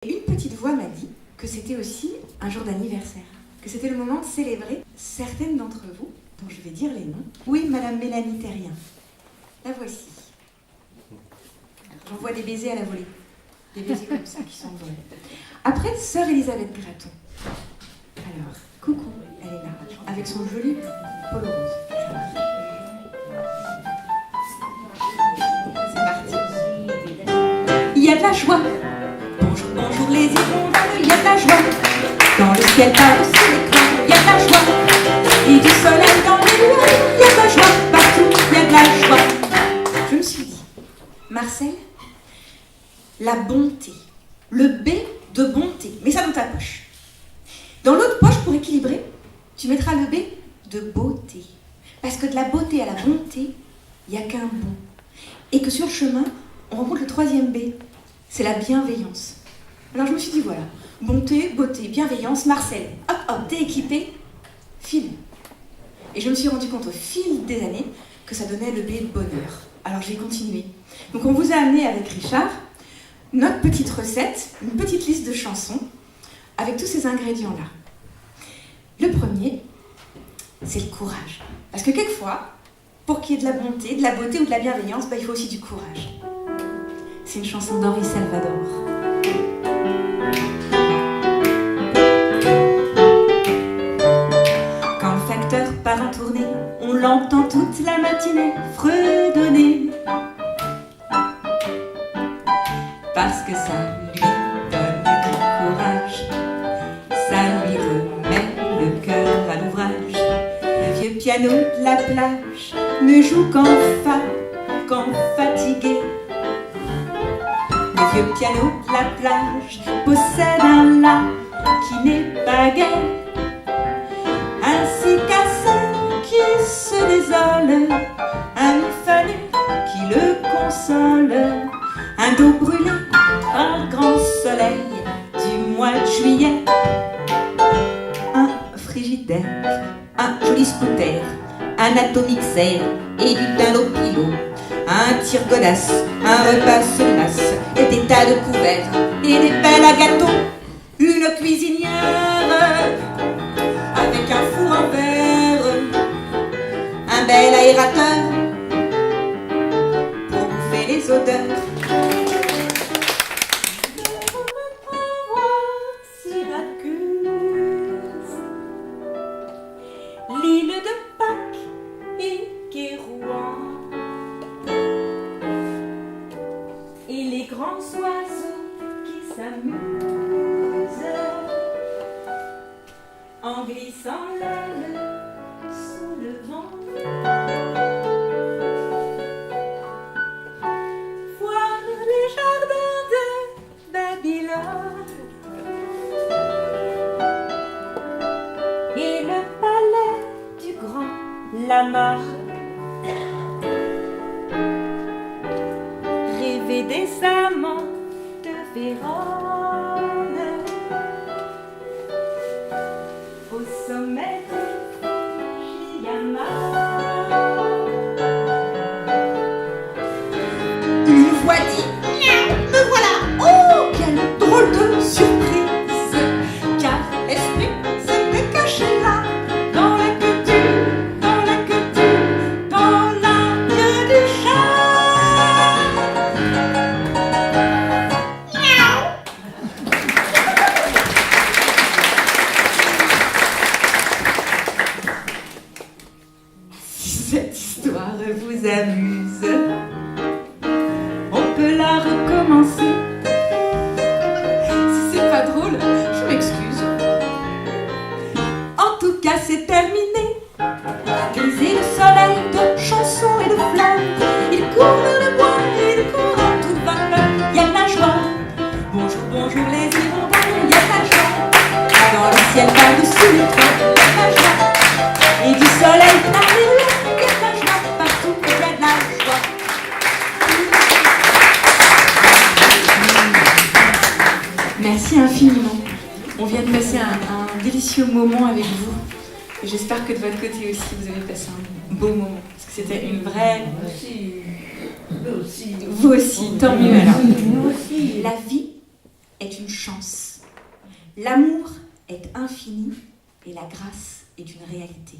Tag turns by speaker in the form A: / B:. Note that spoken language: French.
A: Une petite voix m'a dit que c'était aussi un jour d'anniversaire, que c'était le moment de célébrer certaines d'entre vous, dont je vais dire les noms. Oui, Madame Mélanie Terrien, la voici. J'envoie des baisers à la volée, des baisers comme ça qui s'envolent. Après, Sœur Elisabeth Gratton. Alors, coucou, elle est là, avec son joli polo rose. C'est parti. Il y a de la joie. Bonjour, bonjour les hirondelles, il y a de la joie. Dans le ciel par-dessus l'écran, il y a de la joie. Et du soleil dans les nuages, il y a de la joie. Partout, il y a de la joie. Je me suis dit, Marcel, la bonté, le B de bonté, mets ça dans ta poche. Dans l'autre poche, pour équilibrer, tu mettras le B de beauté. Parce que de la beauté à la bonté, il n'y a qu'un bon. Et que sur le chemin, on rencontre le troisième B. C'est la bienveillance. Alors je me suis dit, voilà, bonté, beauté, bienveillance, Marcel, hop, hop, t'es équipé, file. Et je me suis rendu compte au fil des années que ça donnait le B de bonheur. Alors j'ai continué. Donc on vous a amené avec Richard notre petite recette, une petite liste de chansons avec tous ces ingrédients-là. Le premier, c'est le courage. Parce que quelquefois, pour qu'il y ait de la bonté, de la beauté ou de la bienveillance, il faut aussi du courage. C'est une chanson d'Henri Salvador. Quand le facteur part en tournée, on l'entend toute la matinée fredonner. Parce que ça lui donne du courage, ça lui remet le cœur à l'ouvrage. Le vieux piano de la plage ne joue qu'en fa, qu'en fatigué. Le vieux piano de la plage possède un la qui n'est pas gai, ainsi qu'un sol qui se désole, un mi fa nu qui le console, un dos brûlé par le grand soleil du mois de juillet, un frigidaire, un joli scooter, un atomixer et du dinopilo, un tire-godasse, un repas solace, et des tas de couverts, et des pelles à gâteau, une cuisinière, avec un four en verre, un bel aérateur, pour bouffer les odeurs. Syracuse, l'île de Pâques et Kérouan, et les grands oiseaux qui s'amusent en glissant l'aile sous le vent. Voir les jardins de Babylone et le palais du grand Lamarck. Rêver des amants de Vérone au sommet du Fujiyama. Une voix dit « Me voilà !» Oh, quelle drôle de surprise, car l'esprit s'était caché là, dans la queue du, dans la queue du, dans la queue du chat. Si cette histoire vous amuse, on peut la recommencer. Si c'est pas drôle, je m'excuse. En tout cas, c'est terminé. Grisez le soleil de chansons et de fleurs. Il court dans le bois et il court en toute vapeur. Il y a de la joie. Bonjour, bonjour les hirondelles, il y a de la joie. Dans le ciel par-dessus les toits, il y a de la joie. Et du soleil par les rues, il y a de la joie. Partout, il y a de la joie. Merci infiniment. On vient de passer un délicieux moment avec vous. Et j'espère que de votre côté aussi, vous avez passé un beau moment. Parce que c'était une vraie... Vous aussi, tant mieux alors. La vie est une chance. L'amour est infini et la grâce est une réalité.